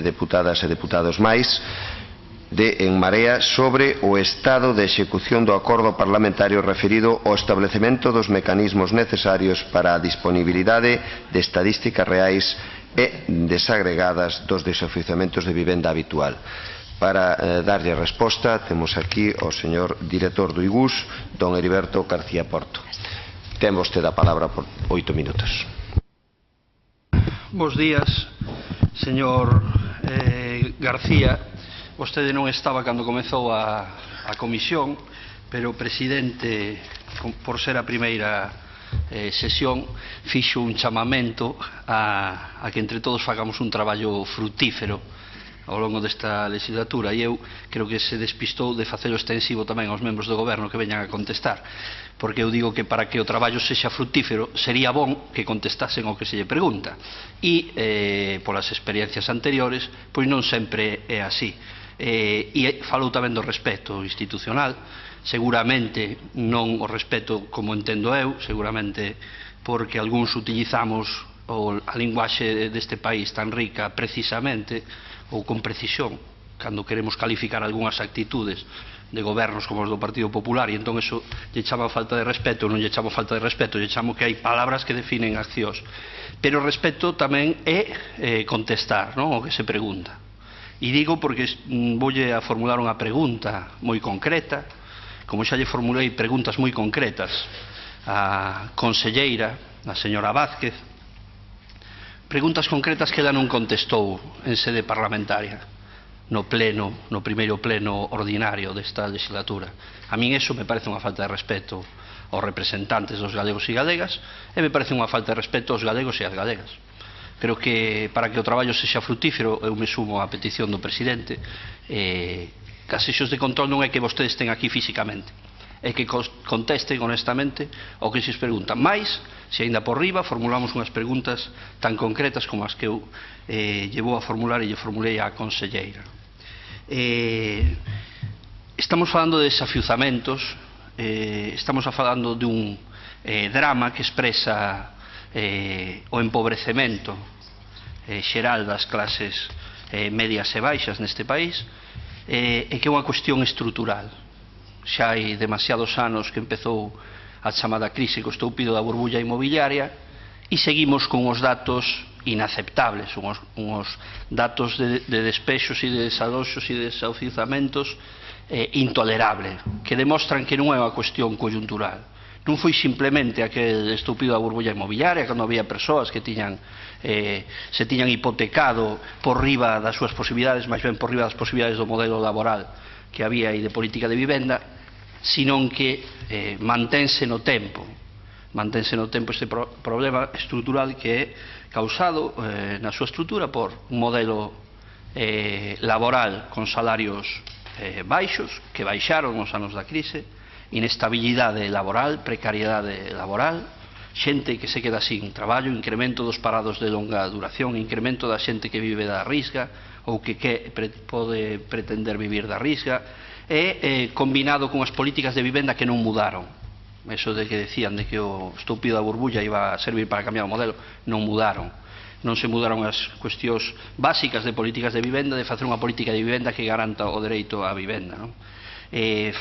deputadas e deputados máis de En Marea sobre o estado de execución do acordo parlamentario referido ao establecemento dos mecanismos necesarios para a disponibilidade de estadísticas reais e desagregadas dos desoficiamentos de vivenda habitual. Para darlle resposta, temos aquí ao señor director do IGUS, don Heriberto García Porto. Ten vostede a palabra por 8 minutos. Bos días, señor García. Vostede non estaba cando comezou a comisión, pero o presidente, por ser a primeira sesión, fixo un chamamento a que entre todos fagamos un traballo frutífero ao longo desta legislatura, e eu creo que se despistou de facelo extensivo tamén aos membros do goberno que veñan a contestar, porque eu digo que para que o traballo sexa frutífero sería bon que contestasen ao que se lle pregunta, e polas experiencias anteriores pois non sempre é así. E falou tamén do respeto institucional, seguramente non o respeto como entendo eu, seguramente porque algúns utilizamos a linguaxe deste país tan rica precisamente ou con precisión cando queremos calificar algunhas actitudes de gobernos como os do Partido Popular, e entón eso lle chama falta de respeto. Non lle chamo falta de respeto, lle chamo que hai palabras que definen accións, pero respeto tamén é contestar, non, o que se pregunta. E digo porque voulle a formular unha pregunta moi concreta, como xa lle formulei preguntas moi concretas á conselleira, a señora Vázquez, preguntas concretas que ela non contestou en sede parlamentaria, no primeiro pleno ordinario desta legislatura. A min eso me parece unha falta de respeto aos representantes dos galegos e galegas, e me parece unha falta de respeto aos galegos e ás galegas. Creo que para que o traballo sexa frutífero, eu me sumo á petición do presidente, que as sesións de control non é que vostedes estén aquí físicamente, é que contesten honestamente ao que se preguntan. Mais, se aínda por riba, formulamos unhas preguntas tan concretas como as que eu lle vou a formular e lle formulei á conselleira. Estamos falando de desafiuzamentos, estamos falando dun drama que expresa o empobrecemento xeral das clases medias e baixas neste país, e que é unha cuestión estrutural. Xa hai demasiados anos que empezou a chamada crise co estoupido da burbulla inmobiliaria, e seguimos con os datos inaceptables, unhos datos de despexos e de desaloxos e de desahuciamentos intolerables, que demostran que non é unha cuestión coyuntural. Non foi simplemente aquel estúpido da burbulla inmobiliaria cando había persoas que se tiñan hipotecado por riba das súas posibilidades, máis ben por riba das posibilidades do modelo laboral que había aí de política de vivenda, senón que mantense no tempo este problema estrutural que é causado na súa estrutura por un modelo laboral con salarios baixos, que baixaron nos anos da crise, inestabilidade laboral, precariedade laboral, xente que se queda sin traballo, incremento dos parados de longa duración, incremento da xente que vive da risga ou que pode pretender vivir da risga, e combinado con as políticas de vivenda que non mudaron. Eso de que decían de que o estúpido da burbulla iba a servir para cambiar o modelo, non mudaron. Non se mudaron as cuestións básicas de políticas de vivenda, de facer unha política de vivenda que garanta o dereito á vivenda, non?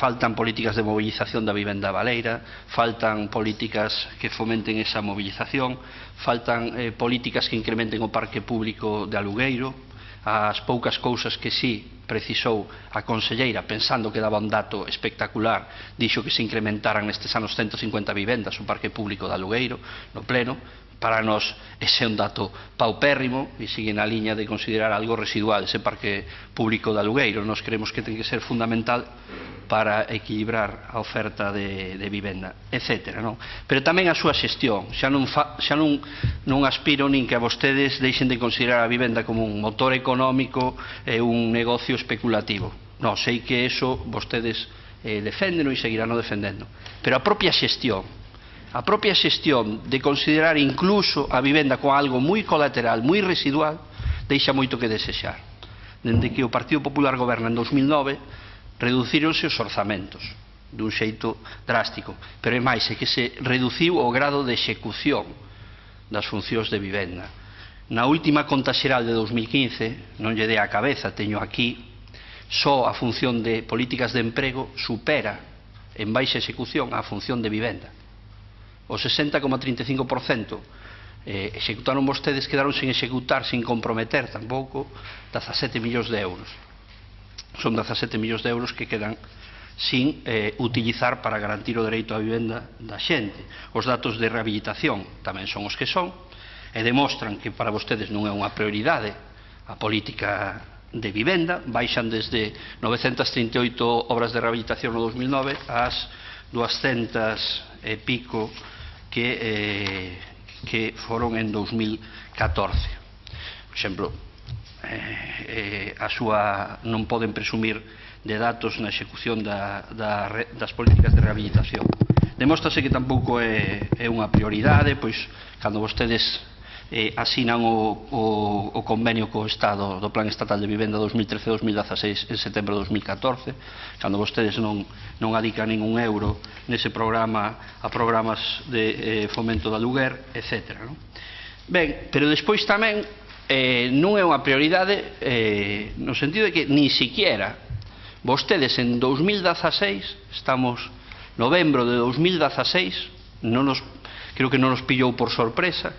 Faltan políticas de movilización da vivenda baleira, faltan políticas que fomenten esa movilización, faltan políticas que incrementen o parque público de alugueiro. As poucas cousas que sí precisou a conselleira, pensando que daba un dato espectacular, dixo que se incrementaran nestes anos 150 vivendas o parque público de alugueiro no pleno. Para nós ese é un dato paupérrimo e sigue na liña de considerar algo residual ese parque público de alugueiro. Nós creemos que ten que ser fundamental para equilibrar a oferta de vivenda, etc. Pero tamén a súa xestión. Xa non aspiro nin que a vostedes deixen de considerar a vivenda como un motor económico e un negocio especulativo. Non, sei que eso vostedes defenden e seguirán defendendo. Pero a propia xestión de considerar incluso a vivenda como algo moi colateral, moi residual, deixa moito que desexar. Dende que o Partido Popular goberna en 2009, reducíronse os orzamentos dun xeito drástico, pero é máis, é que se reduciu o grado de execución das funcións de vivenda. Na última conta xeral de 2015, non lle dei a cabeza, teño aquí, só a función de políticas de emprego supera en baixa execución a función de vivenda. O 60,35% executaron vostedes, quedaron sin executar, sin comprometer tampouco 17 millóns de euros. Son 17 millóns de euros que quedan sin utilizar para garantir o dereito á vivenda da xente. Os datos de rehabilitación tamén son os que son e demostran que para vostedes non é unha prioridade a política de vivenda. Baixan desde 938 obras de rehabilitación no 2009 ás 200 e pico que foron en 2014. Por exemplo, non poden presumir de datos na execución das políticas de rehabilitación. Demóstrase que tampouco é unha prioridade, pois cando vostedes asinan o convenio co Estado do Plan Estatal de Vivenda 2013-2016 en setembro de 2014, cando vostedes non adican ningún euro nese programa a programas de fomento do aluguer, etc. Ben, pero despois tamén non é unha prioridade no sentido de que ni siquiera vostedes en 2016, estamos novembro de 2016, creo que non nos pillou por sorpresa,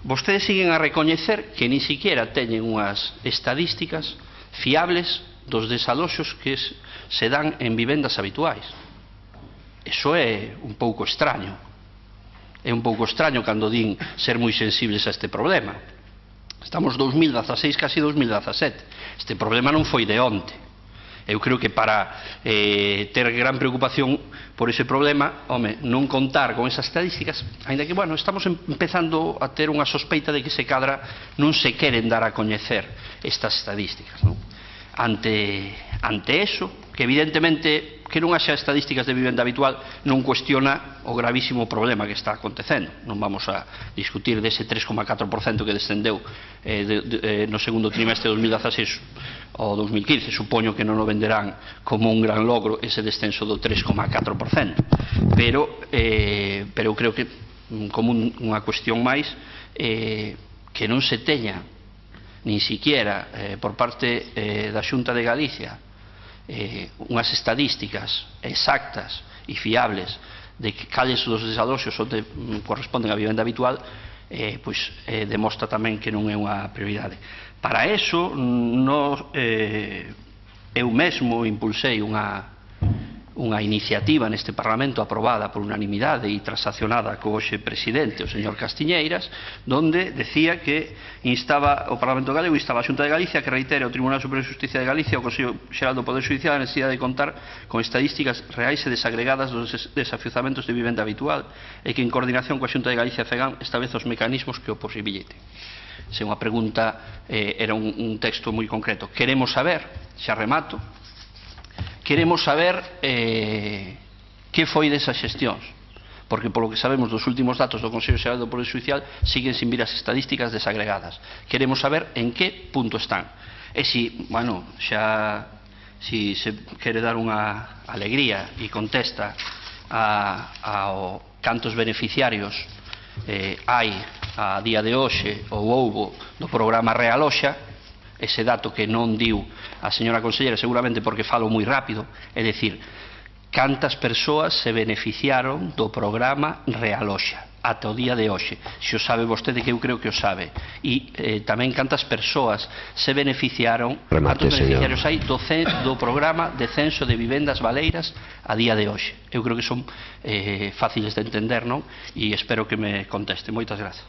vostedes siguen a recoñecer que ni siquiera teñen unhas estadísticas fiables dos desaloxos que se dan en vivendas habituais. Eso é un pouco extraño. É un pouco extraño cando din ser moi sensibles a este problema. Estamos 2016, casi 2017. Este problema non foi de onte. Eu creo que para ter gran preocupación por ese problema, home, non contar con esas estadísticas, ainda que, bueno, estamos empezando a ter unha sospeita de que se cadra non se queren dar a coñecer estas estadísticas, non? Ante eso, que evidentemente que non haxa estadísticas de vivenda habitual non cuestiona o gravísimo problema que está acontecendo. Non vamos a discutir dese 3,4% que descendeu no segundo trimestre de 2016 ao 2015. Supoño que non o venderán como un gran logro ese descenso do 3,4%, pero creo que como unha cuestión máis que non se teña nin siquiera por parte da Xunta de Galicia unhas estadísticas exactas e fiables de que cales dos desaloxos onde corresponden á vivenda habitual, pois demostra tamén que non é unha prioridade. Para eso, eu mesmo impulsei unha iniciativa neste Parlamento aprobada por unanimidade e transaccionada co hoxe presidente, o señor Castiñeiras, donde decía que instaba o Parlamento Galego, instaba a Xunta de Galicia que reitere ao Tribunal Superior de Xusticia de Galicia e ao Consello Xeral do Poder Xudicial a necesidade de contar con estadísticas reais e desagregadas dos desafiuzamentos de vivenda habitual e que en coordinación coa Xunta de Galicia e FEGAM estabelece os mecanismos que o posibiliten. Se unha pregunta era un texto moi concreto. Queremos saber, xa remato, queremos saber que foi desas xestións, porque polo que sabemos dos últimos datos do Consello Xeral do Poder Xudicial siguen sin vir as estadísticas desagregadas. Queremos saber en que punto están. E si, bueno, si se quere dar unha alegría e contesta ao cantos beneficiarios hai a día de hoxe ou houbo do programa Realoxa, ese dato que non diu a señora conselleira, seguramente porque falo moi rápido, é dicir, cantas persoas se beneficiaron do programa Realoxa ata o día de hoxe. Se o sabe vostede, que eu creo que o sabe. E tamén cantas persoas se beneficiaron, cantos beneficiarios hai do programa de censo de vivendas baleiras a día de hoxe. Eu creo que son fáciles de entender, non? E espero que me conteste. Moitas grazas.